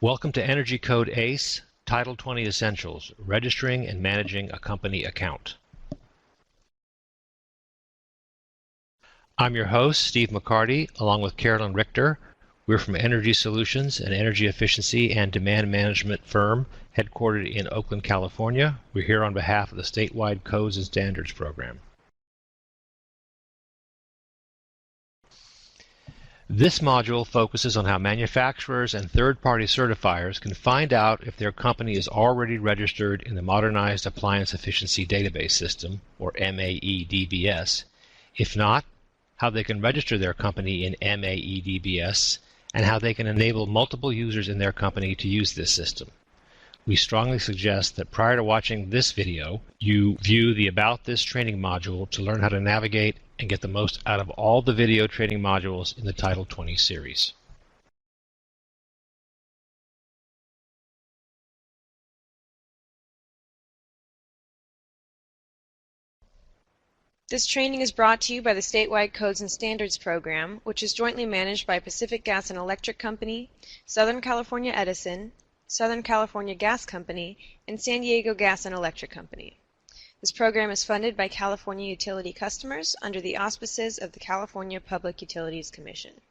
Welcome to Energy Code ACE, Title 20 Essentials, Registering and Managing a Company Account. I'm your host, Steve McCarty, along with Carolyn Richter. We're from Energy Solutions, an energy efficiency and demand management firm headquartered in Oakland, California. We're here on behalf of the statewide Codes and Standards Program. This module focuses on how manufacturers and third-party certifiers can find out if their company is already registered in the Modernized Appliance Efficiency Database System, or MAEDBS. If not, how they can register their company in MAEDBS, and how they can enable multiple users in their company to use this system. We strongly suggest that prior to watching this video, you view the About This training module to learn how to navigate and get the most out of all the video training modules in the Title 20 series. This training is brought to you by the Statewide Codes and Standards Program, which is jointly managed by Pacific Gas and Electric Company, Southern California Edison, Southern California Gas Company, and San Diego Gas and Electric Company. This program is funded by California utility customers under the auspices of the California Public Utilities Commission.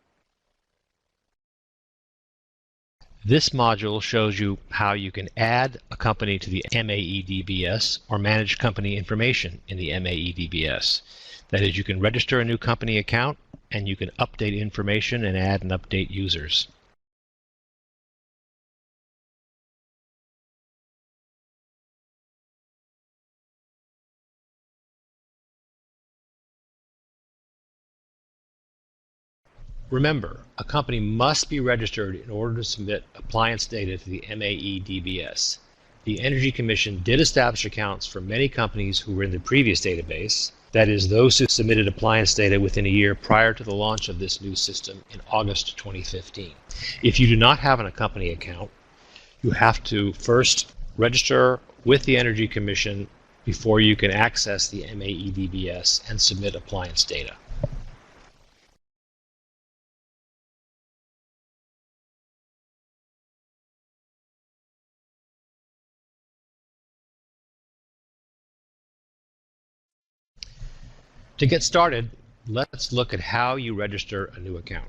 This module shows you how you can add a company to the MAEDBS or manage company information in the MAEDBS. That is, you can register a new company account and you can update information and add and update users. Remember, a company must be registered in order to submit appliance data to the MAEDBS. The Energy Commission did establish accounts for many companies who were in the previous database, that is, those who submitted appliance data within a year prior to the launch of this new system in August 2015. If you do not have a company account, you have to first register with the Energy Commission before you can access the MAEDBS and submit appliance data. To get started, let's look at how you register a new account.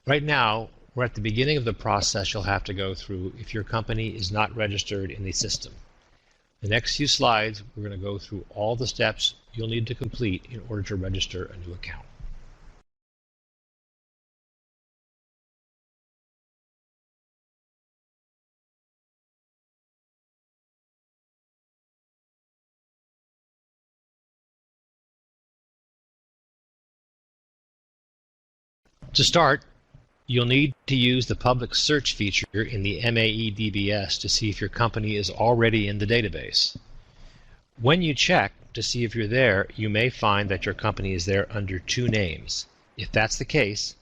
Right now, we're at the beginning of the process you'll have to go through if your company is not registered in the system. The next few slides, we're going to go through all the steps you'll need to complete in order to register a new account. To start, you'll need to use the public search feature in the MAEDBS to see if your company is already in the database. When you check to see if you're there, you may find that your company is there under two names. If that's the case,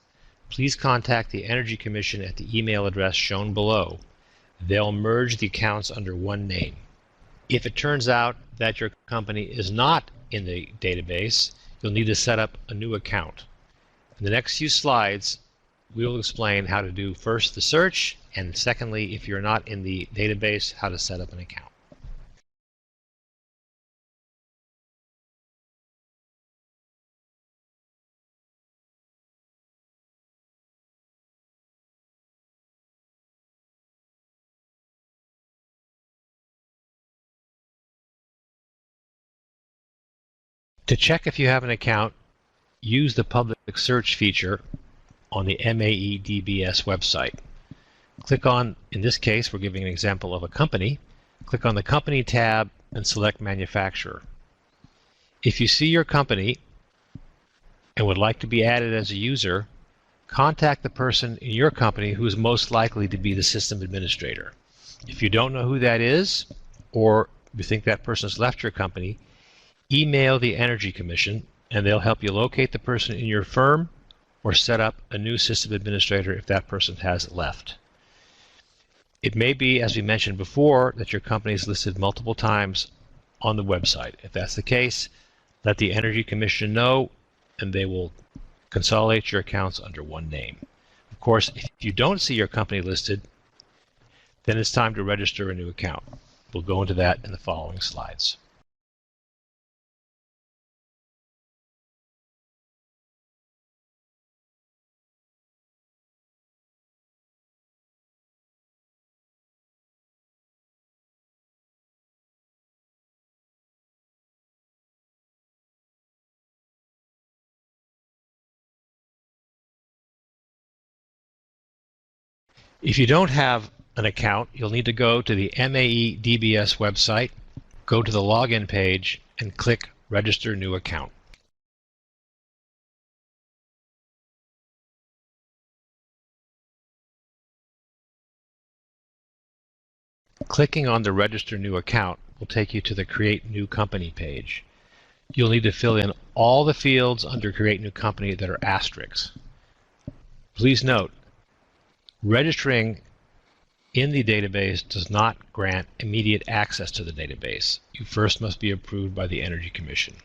please contact the Energy Commission at the email address shown below. They'll merge the accounts under one name. If it turns out that your company is not in the database, you'll need to set up a new account. In the next few slides, we'll explain how to do first the search, and secondly, if you're not in the database, how to set up an account. To check if you have an account, use the public search feature on the MAEDBS website. Click on, in this case, we're giving an example of a company. Click on the Company tab and select Manufacturer. If you see your company and would like to be added as a user, contact the person in your company who is most likely to be the system administrator. If you don't know who that is, or you think that person has left your company, email the Energy Commission and they'll help you locate the person in your firm or set up a new system administrator if that person has left. It may be, as we mentioned before, that your company is listed multiple times on the website. If that's the case, let the Energy Commission know and they will consolidate your accounts under one name. Of course, if you don't see your company listed, then it's time to register a new account. We'll go into that in the following slides. If you don't have an account, you'll need to go to the MAE DBS website, go to the login page, and click Register New Account. Clicking on the Register New Account will take you to the Create New Company page. You'll need to fill in all the fields under Create New Company that are asterisks. Please note, registering in the database does not grant immediate access to the database. You first must be approved by the Energy Commission.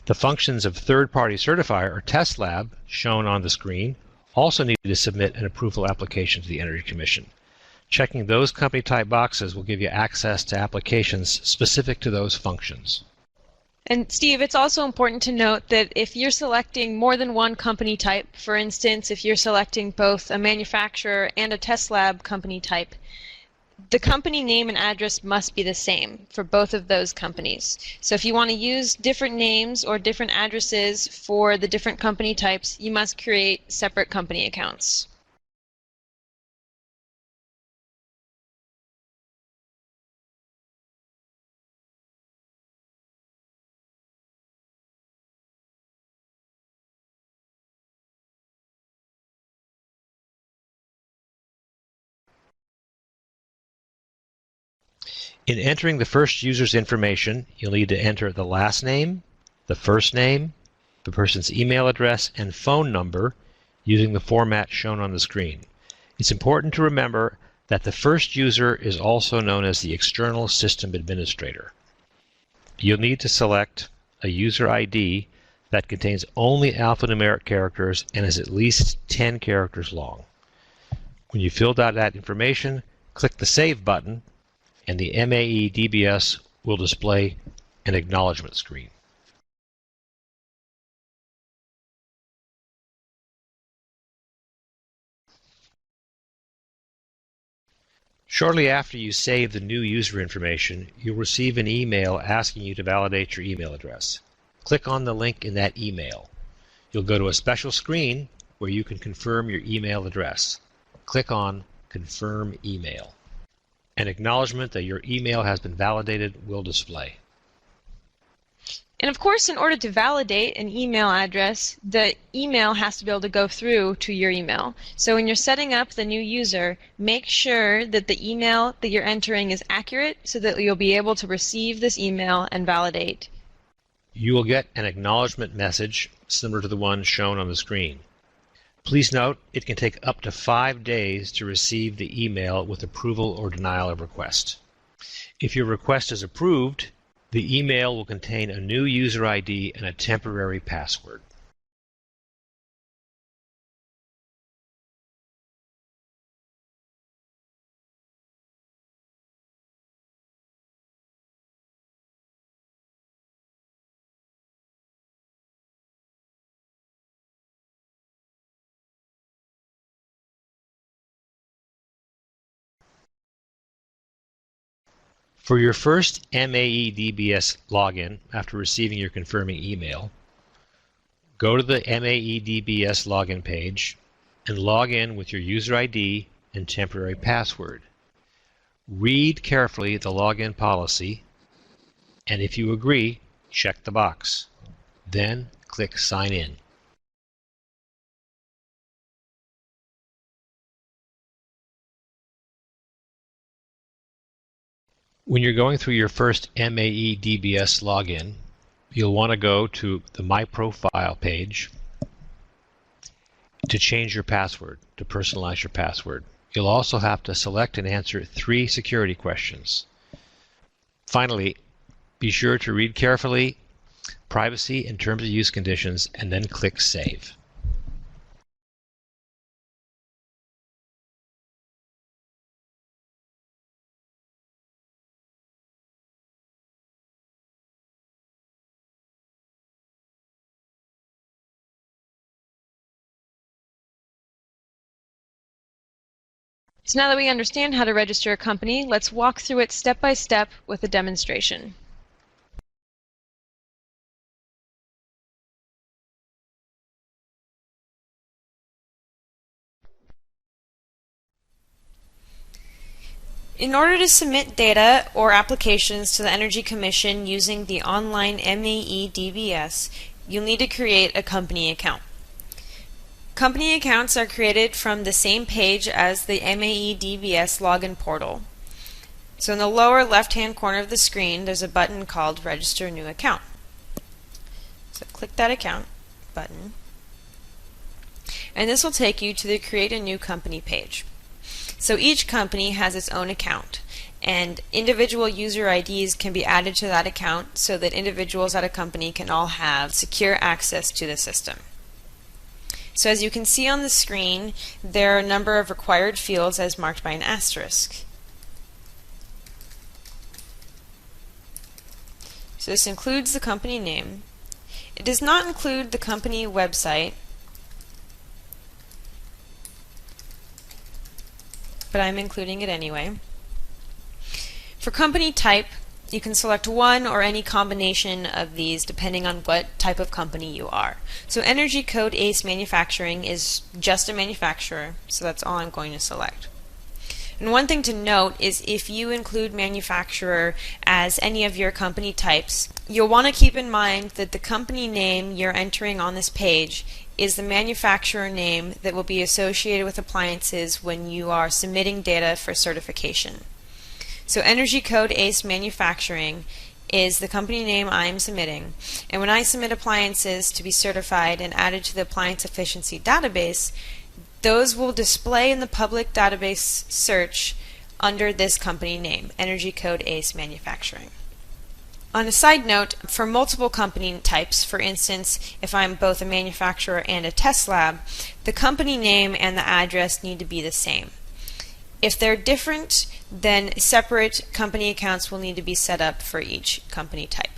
The functions of third-party certifier or test lab, shown on the screen, also need to submit an approval application to the Energy Commission. Checking those company type boxes will give you access to applications specific to those functions. And Steve, it's also important to note that if you're selecting more than one company type, for instance, if you're selecting both a manufacturer and a test lab company type, the company name and address must be the same for both of those companies. So if you want to use different names or different addresses for the different company types, you must create separate company accounts. In entering the first user's information, you'll need to enter the last name, the first name, the person's email address, and phone number using the format shown on the screen. It's important to remember that the first user is also known as the external system administrator. You'll need to select a user ID that contains only alphanumeric characters and is at least 10 characters long. When you filled out that information, click the Save button, and the MAE DBS will display an acknowledgement screen. Shortly after you save the new user information, you'll receive an email asking you to validate your email address. Click on the link in that email. You'll go to a special screen where you can confirm your email address. Click on Confirm Email. An acknowledgement that your email has been validated will display. And of course, in order to validate an email address, the email has to be able to go through to your email. So when you're setting up the new user, make sure that the email that you're entering is accurate so that you'll be able to receive this email and validate. You will get an acknowledgement message similar to the one shown on the screen. Please note, it can take up to 5 days to receive the email with approval or denial of request. If your request is approved, the email will contain a new user ID and a temporary password. For your first MAE DBS login after receiving your confirming email, go to the MAE DBS login page and log in with your user ID and temporary password. Read carefully the login policy, and if you agree, check the box. Then click Sign In. When you're going through your first MAE DBS login, you'll want to go to the My Profile page to change your password, to personalize your password. You'll also have to select and answer 3 security questions. Finally, be sure to read carefully privacy and terms of use conditions, and then click Save. So now that we understand how to register a company, let's walk through it step by step with a demonstration. In order to submit data or applications to the Energy Commission using the online MAE-DBS, you'll need to create a company account. Company accounts are created from the same page as the MAE-DBS login portal. So in the lower left-hand corner of the screen, there's a button called Register New Account. So click that account button, and this will take you to the Create a New Company page. So each company has its own account, and individual user IDs can be added to that account so that individuals at a company can all have secure access to the system. So as you can see on the screen, there are a number of required fields as marked by an asterisk. So this includes the company name. It does not include the company website, but I'm including it anyway. For company type, you can select one or any combination of these depending on what type of company you are. So Energy Code ACE Manufacturing is just a manufacturer, so that's all I'm going to select. And one thing to note is if you include manufacturer as any of your company types, you'll want to keep in mind that the company name you're entering on this page is the manufacturer name that will be associated with appliances when you are submitting data for certification. So Energy Code ACE Manufacturing is the company name I'm submitting, and when I submit appliances to be certified and added to the Appliance Efficiency Database, those will display in the public database search under this company name, Energy Code ACE Manufacturing. On a side note, for multiple company types, for instance, if I'm both a manufacturer and a test lab, the company name and the address need to be the same. If they're different, then separate company accounts will need to be set up for each company type.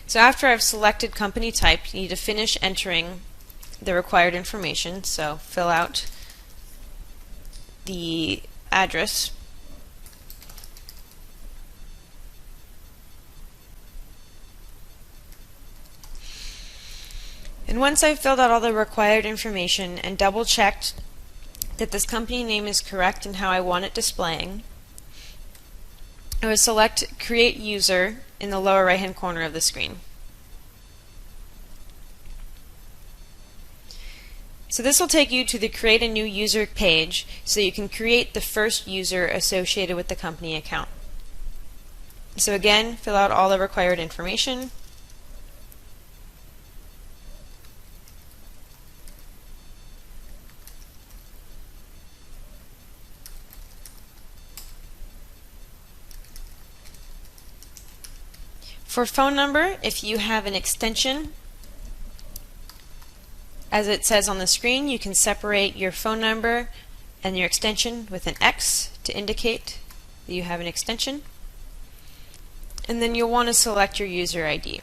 So after I've selected company type, you need to finish entering the required information. So fill out the address, and once I've filled out all the required information and double checked that this company name is correct and how I want it displaying, I would select Create User in the lower right hand corner of the screen. So this will take you to the Create a New User page so you can create the first user associated with the company account. So again, fill out all the required information. For phone number, if you have an extension, as it says on the screen, you can separate your phone number and your extension with an X to indicate that you have an extension. And then you'll want to select your user ID.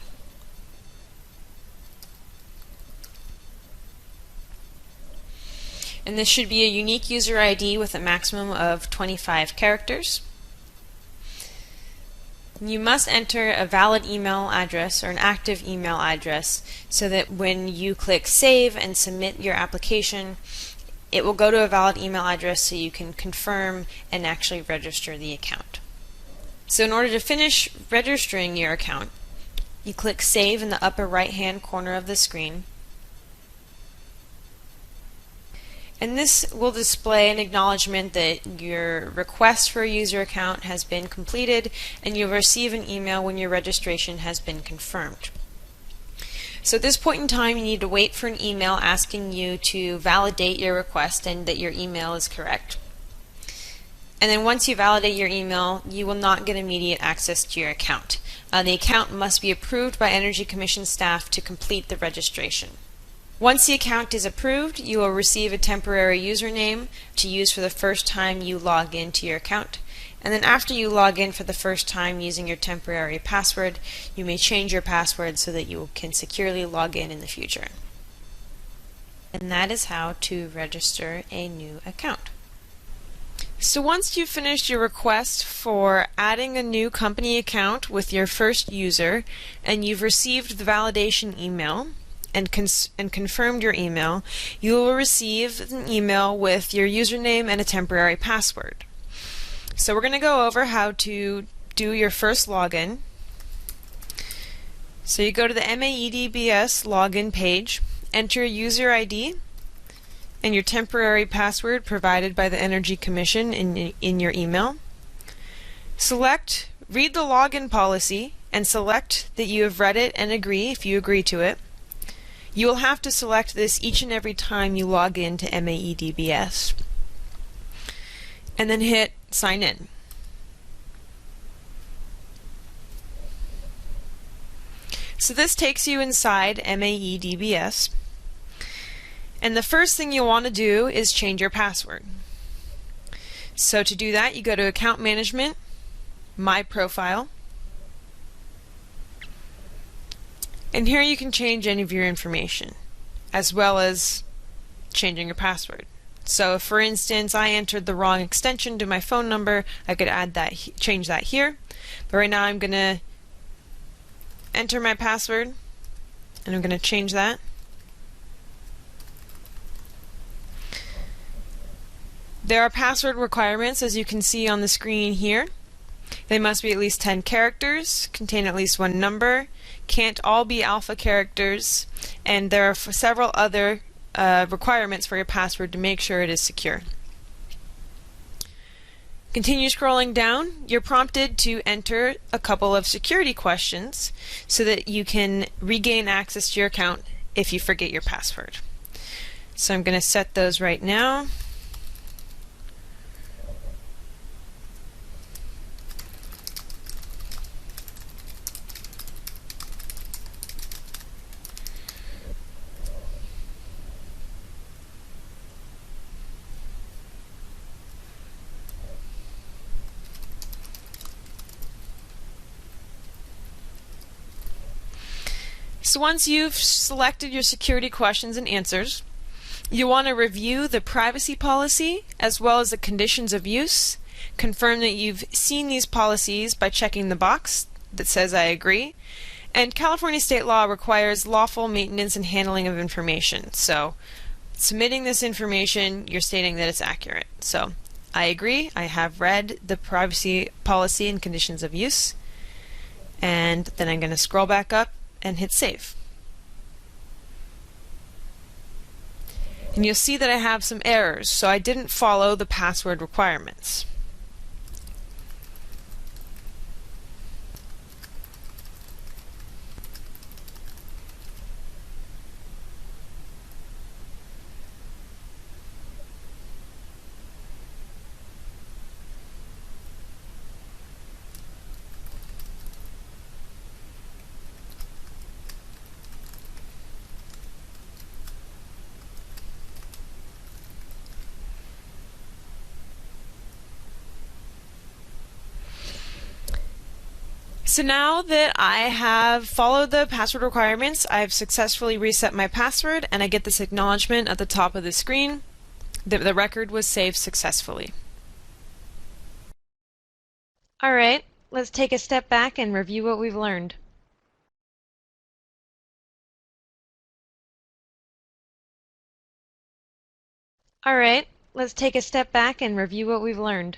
And this should be a unique user ID with a maximum of 25 characters. You must enter a valid email address or an active email address so that when you click Save and submit your application, it will go to a valid email address so you can confirm and actually register the account. So in order to finish registering your account, you click Save in the upper right hand corner of the screen. And this will display an acknowledgement that your request for a user account has been completed, and you'll receive an email when your registration has been confirmed. So at this point in time, you need to wait for an email asking you to validate your request and that your email is correct. And then once you validate your email, you will not get immediate access to your account. The account must be approved by Energy Commission staff to complete the registration. Once the account is approved, you will receive a temporary username to use for the first time you log into your account. And then after you log in for the first time using your temporary password, you may change your password so that you can securely log in the future. And that is how to register a new account. So once you've finished your request for adding a new company account with your first user, and you've received the validation email and confirmed your email, you will receive an email with your username and a temporary password. So we're going to go over how to do your first login. So you go to the MAEDBS login page, enter your user ID and your temporary password provided by the Energy Commission in your email. Read the login policy and select that you have read it and agree if you agree to it. You will have to select this each and every time you log in to MAEDBS. And then hit sign in. So this takes you inside MAEDBS. And the first thing you want to do is change your password. So to do that, you go to Account Management, My Profile, and here you can change any of your information, as well as changing your password. So if, for instance, I entered the wrong extension to my phone number, I could change that here. But right now I'm going to enter my password, and I'm going to change that. There are password requirements, as you can see on the screen here. They must be at least 10 characters, contain at least one number, can't all be alpha characters, and there are several other requirements for your password to make sure it is secure. Continue scrolling down. You're prompted to enter a couple of security questions so that you can regain access to your account if you forget your password. So I'm going to set those right now. So once you've selected your security questions and answers, you want to review the privacy policy as well as the conditions of use. Confirm that you've seen these policies by checking the box that says I agree. And California state law requires lawful maintenance and handling of information. So submitting this information, you're stating that it's accurate. So I agree. I have read the privacy policy and conditions of use. And then I'm going to scroll back up and hit save. And you'll see that I have some errors, so I didn't follow the password requirements. So now that I have followed the password requirements, I've successfully reset my password, and I get this acknowledgement at the top of the screen that the record was saved successfully. Alright, let's take a step back and review what we've learned. Alright, let's take a step back and review what we've learned.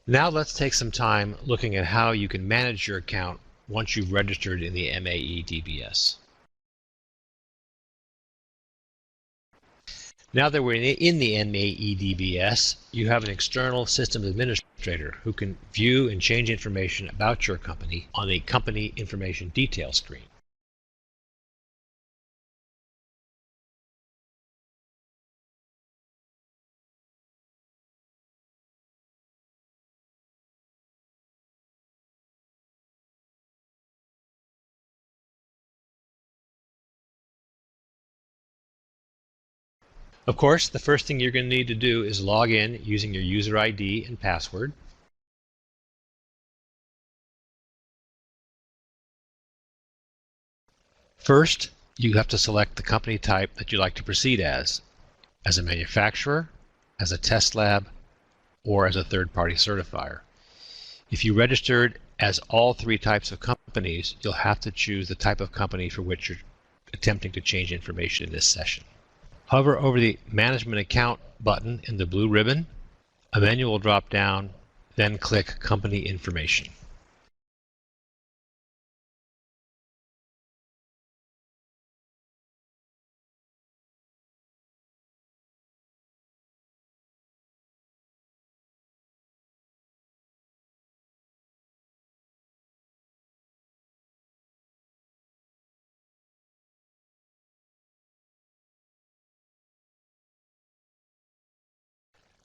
Now let's take some time looking at how you can manage your account once you've registered in the MAE DBS. Now that we're in the MAE DBS, you have an external system administrator who can view and change information about your company on the Company Information Detail screen. Of course, the first thing you're going to need to do is log in using your user ID and password. First, you have to select the company type that you'd like to proceed as a manufacturer, as a test lab, or as a third-party certifier. If you registered as all three types of companies, you'll have to choose the type of company for which you're attempting to change information in this session. Hover over the Management Account button in the blue ribbon. A menu will drop down, then click Company Information.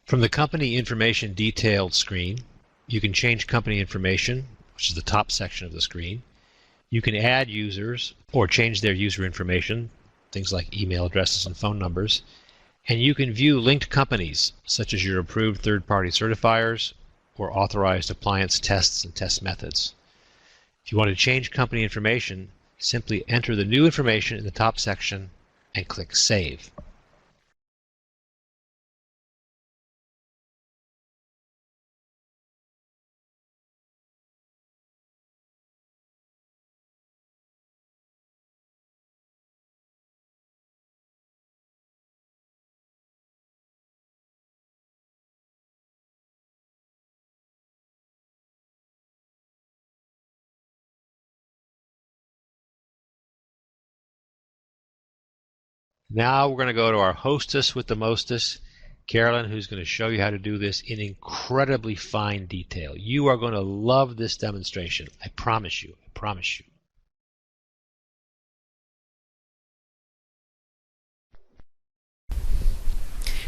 From the Company Information Detailed screen, you can change company information, which is the top section of the screen. You can add users or change their user information, things like email addresses and phone numbers. And you can view linked companies, such as your approved third-party certifiers or authorized appliance tests and test methods. If you want to change company information, simply enter the new information in the top section and click Save. Now we're going to go to our hostess with the mostest, Carolyn, who's going to show you how to do this in incredibly fine detail. You are going to love this demonstration. I promise you. I promise you.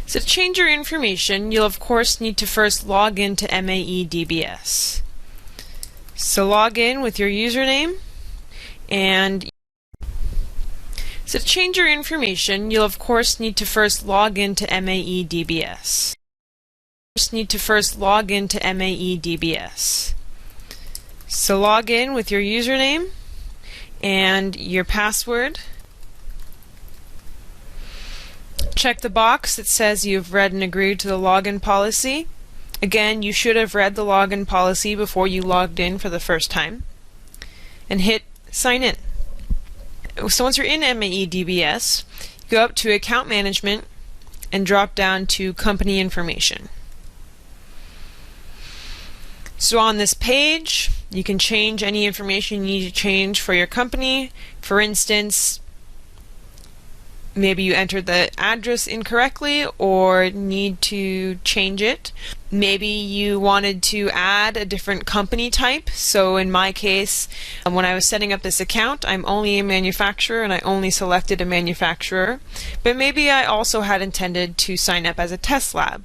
So to change your information, you'll of course need to first log into MAE DBS. So log in with your username, and so to change your information, you'll of course need to first log into MAE DBS. So log in with your username and your password. Check the box that says you've read and agreed to the login policy. Again, you should have read the login policy before you logged in for the first time. And hit Sign In. So once you're in MAE DBS, go up to Account Management and drop down to Company Information. So on this page, you can change any information you need to change for your company. For instance, maybe you entered the address incorrectly or need to change it. Maybe you wanted to add a different company type. So in my case, when I was setting up this account, I'm only a manufacturer and I only selected a manufacturer. But maybe I also had intended to sign up as a test lab.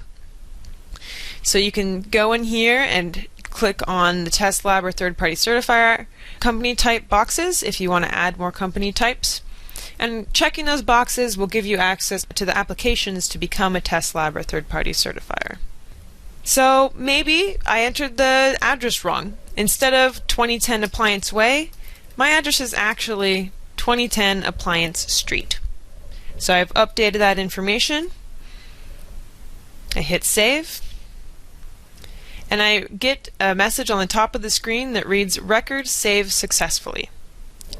So you can go in here and click on the test lab or third-party certifier company type boxes if you want to add more company types. And checking those boxes will give you access to the applications to become a test lab or third-party certifier. So maybe I entered the address wrong. Instead of 2010 Appliance Way, my address is actually 2010 Appliance Street. So I've updated that information. I hit Save. And I get a message on the top of the screen that reads, "Record saved successfully."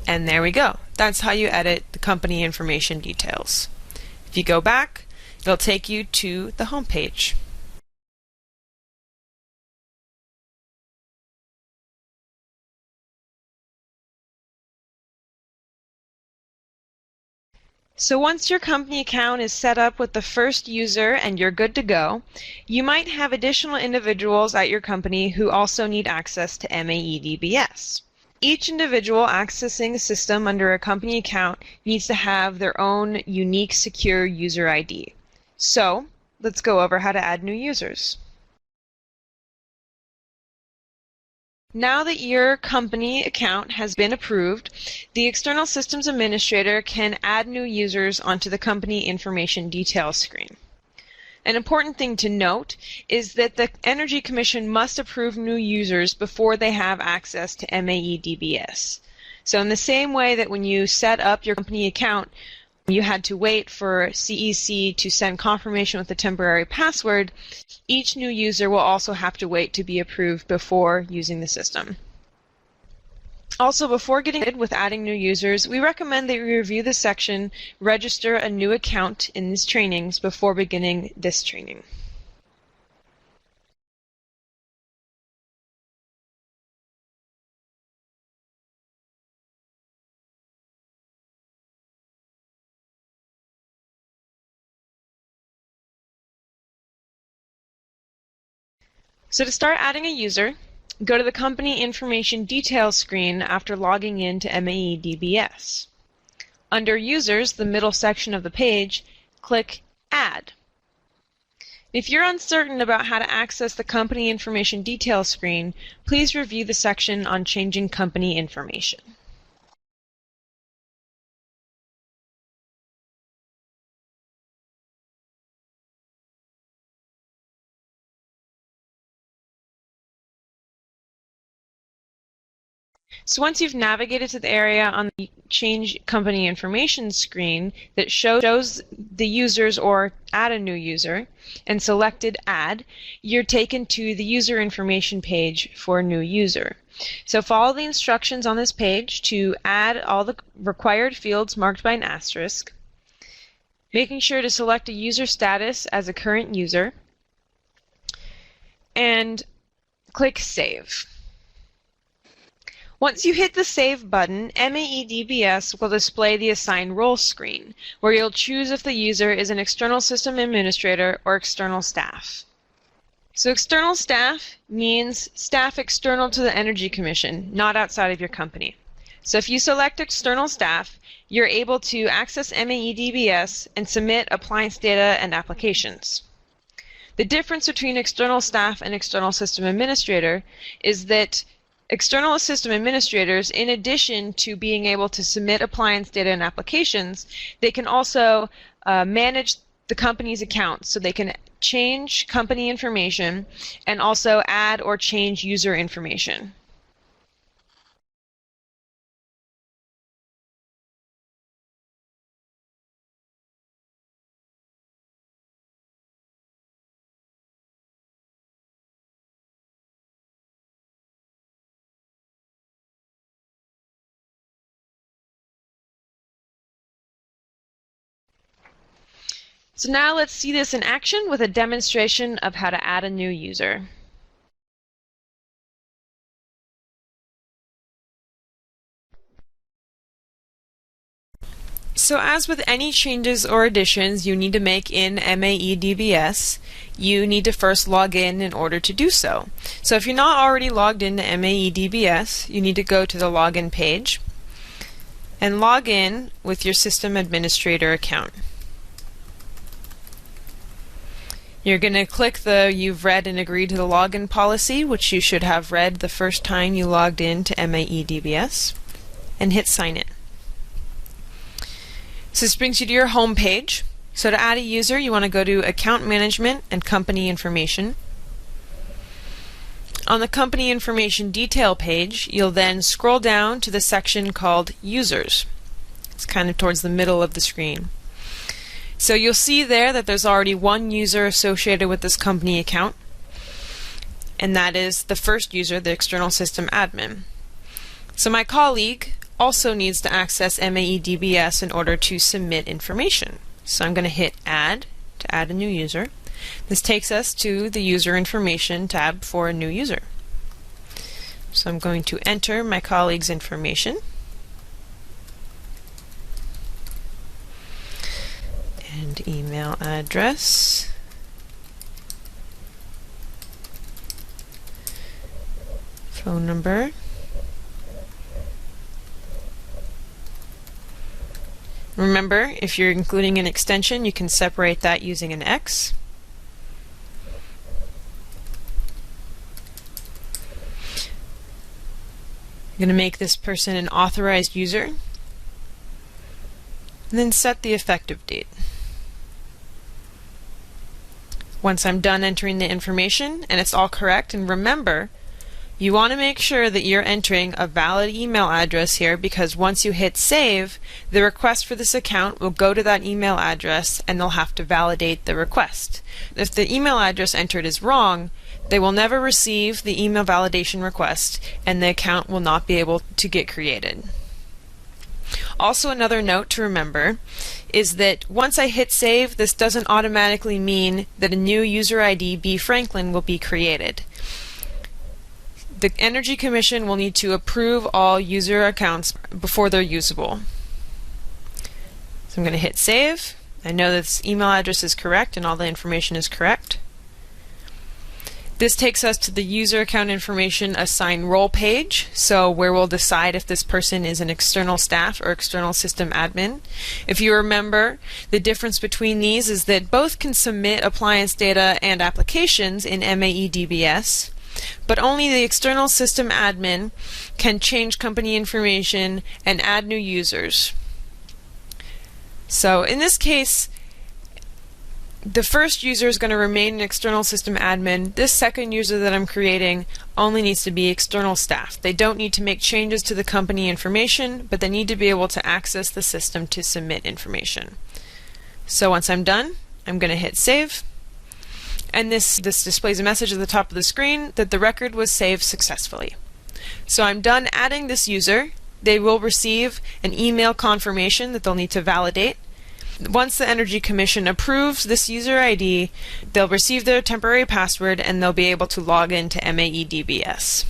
And there we go. That's how you edit the company information details. If you go back, it'll take you to the home page. So once your company account is set up with the first user and you're good to go, you might have additional individuals at your company who also need access to MAE-DBS. Each individual accessing a system under a company account needs to have their own unique secure user ID. So let's go over how to add new users. Now that your company account has been approved, the External Systems Administrator can add new users onto the company information details screen. An important thing to note is that the Energy Commission must approve new users before they have access to MAE-DBS. So in the same way that when you set up your company account, you had to wait for CEC to send confirmation with a temporary password, each new user will also have to wait to be approved before using the system. Also, before getting started with adding new users, we recommend that you review the section Register a New Account in these trainings before beginning this training. So to start adding a user, go to the Company Information Details screen after logging in to MAE-DBS. Under Users, the middle section of the page, click Add. If you're uncertain about how to access the Company Information Details screen, please review the section on changing company information. So once you've navigated to the area on the Change Company Information screen that shows the users or add a new user and selected Add, you're taken to the user information page for a new user. So follow the instructions on this page to add all the required fields marked by an asterisk, making sure to select a user status as a current user, and click Save. Once you hit the Save button, MAE-DBS will display the Assign Role screen, where you'll choose if the user is an external system administrator or external staff. So external staff means staff external to the Energy Commission, not outside of your company. So if you select external staff, you're able to access MAE-DBS and submit appliance data and applications. The difference between external staff and external system administrator is that external system administrators, in addition to being able to submit appliance data and applications, they can also manage the company's accounts. So they can change company information and also add or change user information. So now let's see this in action with a demonstration of how to add a new user. So as with any changes or additions you need to make in MAE-DBS, you need to first log in order to do so. So if you're not already logged into MAE-DBS, you need to go to the login page and log in with your system administrator account. You're going to click the You've read and agreed to the login policy, which you should have read the first time you logged in to MAE-DBS, and hit Sign In. So this brings you to your home page. So to add a user, you want to go to Account Management and Company Information. On the Company Information Detail page, you'll then scroll down to the section called Users. It's kind of towards the middle of the screen. So you'll see there that there's already one user associated with this company account, and that is the first user, the external system admin. So my colleague also needs to access MAE-DBS in order to submit information. So I'm going to hit Add to add a new user. This takes us to the User Information tab for a new user. So I'm going to enter my colleague's information. and email address. Phone number. Remember, if you're including an extension, you can separate that using an X. I'm going to make this person an authorized user, and then set the effective date. Once I'm done entering the information and it's all correct, and remember, you want to make sure that you're entering a valid email address here, because once you hit save, the request for this account will go to that email address and they'll have to validate the request. If the email address entered is wrong, they will never receive the email validation request and the account will not be able to get created. Also, another note to remember is that once I hit save, this doesn't automatically mean that a new user ID B. Franklin will be created. The Energy Commission will need to approve all user accounts before they're usable. So I'm going to hit save. I know this email address is correct and all the information is correct. This takes us to the user account information assign role page, so where we'll decide if this person is an external staff or external system admin. If you remember, the difference between these is that both can submit appliance data and applications in MAE-DBS, but only the external system admin can change company information and add new users. So in this case, the first user is going to remain an external system admin. This second user that I'm creating only needs to be external staff. They don't need to make changes to the company information, but they need to be able to access the system to submit information. So once I'm done, I'm going to hit save. And this displays a message at the top of the screen that the record was saved successfully. So I'm done adding this user. They will receive an email confirmation that they'll need to validate. Once the Energy Commission approves this user ID, they'll receive their temporary password and they'll be able to log into MAE-DBS.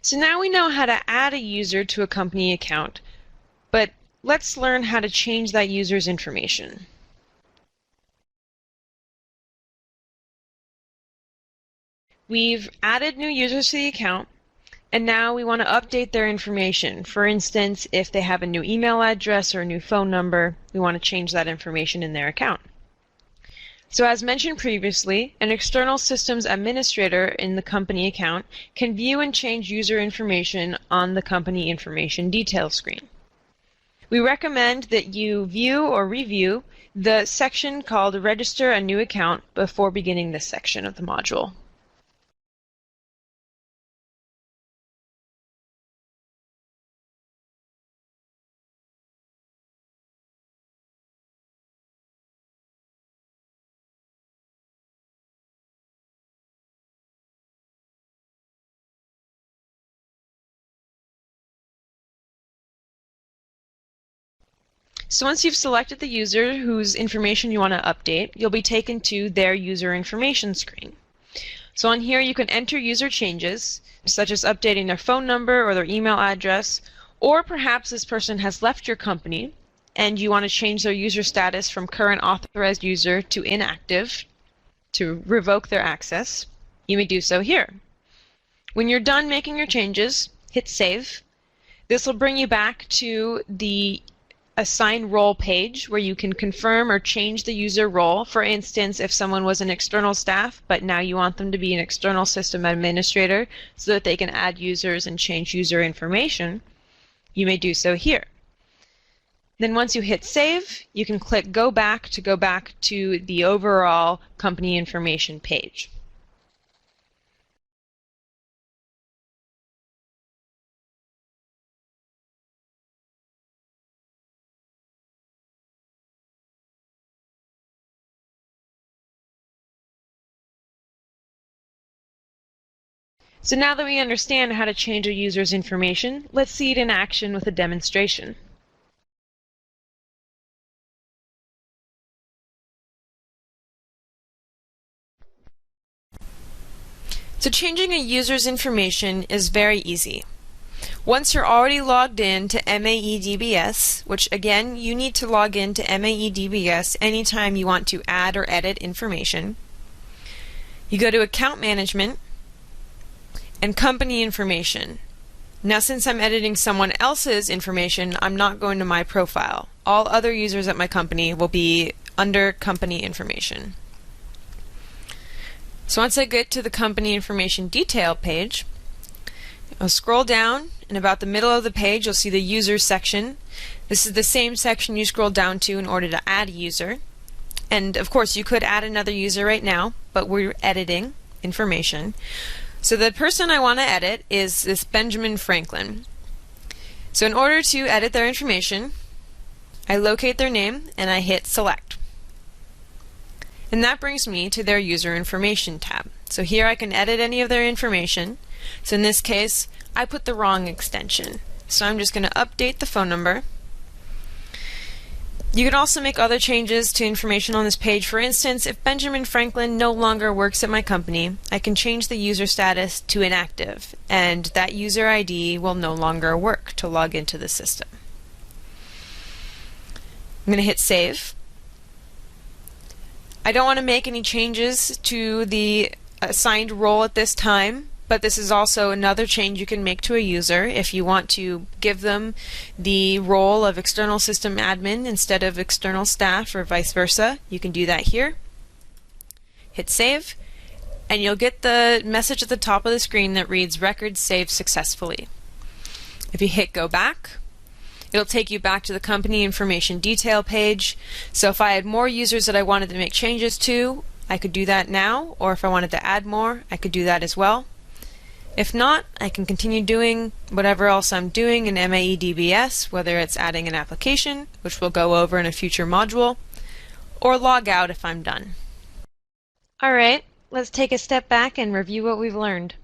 So now we know how to add a user to a company account, but let's learn how to change that user's information. We've added new users to the account, and now we want to update their information. For instance, if they have a new email address or a new phone number, we want to change that information in their account. So as mentioned previously, an external systems administrator in the company account can view and change user information on the company information details screen. We recommend that you view or review the section called Register a New Account before beginning this section of the module. So once you've selected the user whose information you want to update, you'll be taken to their user information screen. So on here you can enter user changes, such as updating their phone number or their email address, or perhaps this person has left your company and you want to change their user status from current authorized user to inactive to revoke their access. You may do so here. When you're done making your changes, hit save. This will bring you back to the Assign Role page where you can confirm or change the user role. For instance, if someone was an external staff, but now you want them to be an external system administrator so that they can add users and change user information, you may do so here. Then once you hit save, you can click go back to the overall company information page. So now that we understand how to change a user's information, let's see it in action with a demonstration. So changing a user's information is very easy. Once you're already logged in to MAEDBS, which again, you need to log in to MAEDBS anytime you want to add or edit information, you go to Account Management and Company Information. Now since I'm editing someone else's information, I'm not going to my profile. All other users at my company will be under Company Information. So once I get to the Company Information Detail page, I'll scroll down, and about the middle of the page you'll see the Users section. This is the same section you scroll down to in order to add a user. And of course you could add another user right now, but we're editing information. So the person I want to edit is this Benjamin Franklin. So in order to edit their information, I locate their name and I hit Select. And that brings me to their User Information tab. So here I can edit any of their information. So in this case, I put the wrong extension. So I'm just going to update the phone number. You can also make other changes to information on this page. For instance, if Benjamin Franklin no longer works at my company, I can change the user status to inactive, and that user ID will no longer work to log into the system. I'm going to hit Save. I don't want to make any changes to the assigned role at this time, but this is also another change you can make to a user. If you want to give them the role of external system admin instead of external staff or vice versa, you can do that here. Hit Save, and you'll get the message at the top of the screen that reads Records saved successfully. If you hit Go Back, it'll take you back to the Company Information Detail page. So if I had more users that I wanted to make changes to, I could do that now, or if I wanted to add more, I could do that as well. If not, I can continue doing whatever else I'm doing in MAEDBS, whether it's adding an application, which we'll go over in a future module, or log out if I'm done. Alright, let's take a step back and review what we've learned.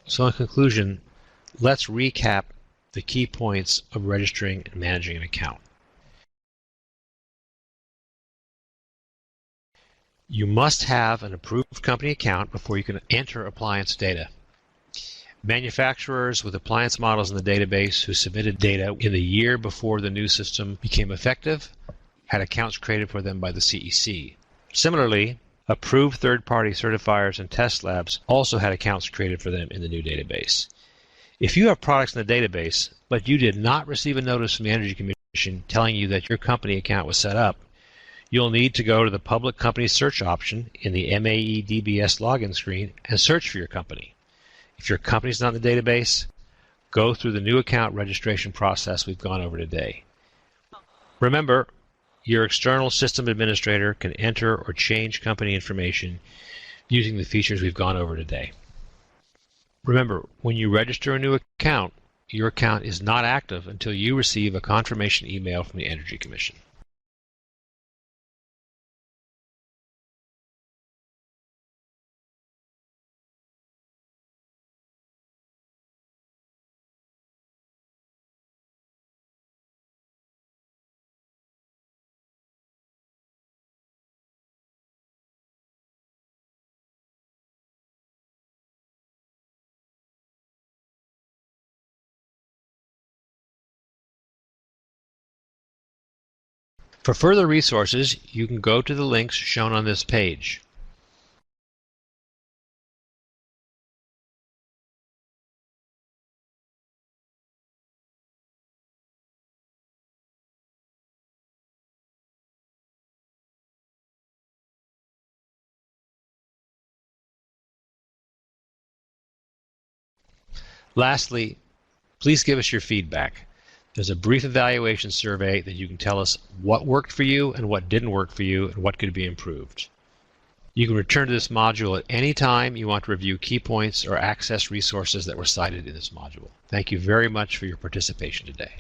So in conclusion, let's recap the key points of registering and managing an account. You must have an approved company account before you can enter appliance data. Manufacturers with appliance models in the database who submitted data in the year before the new system became effective had accounts created for them by the CEC. Similarly, approved third-party certifiers and test labs also had accounts created for them in the new database. If you have products in the database, but you did not receive a notice from the Energy Commission telling you that your company account was set up, you'll need to go to the Public Company Search option in the MAE DBS login screen and search for your company. If your company is not in the database, go through the new account registration process we've gone over today. Remember, your external system administrator can enter or change company information using the features we've gone over today. Remember, when you register a new account, your account is not active until you receive a confirmation email from the Energy Commission. For further resources, you can go to the links shown on this page. Lastly, please give us your feedback. There's a brief evaluation survey that you can tell us what worked for you and what didn't work for you and what could be improved. You can return to this module at any time you want to review key points or access resources that were cited in this module. Thank you very much for your participation today.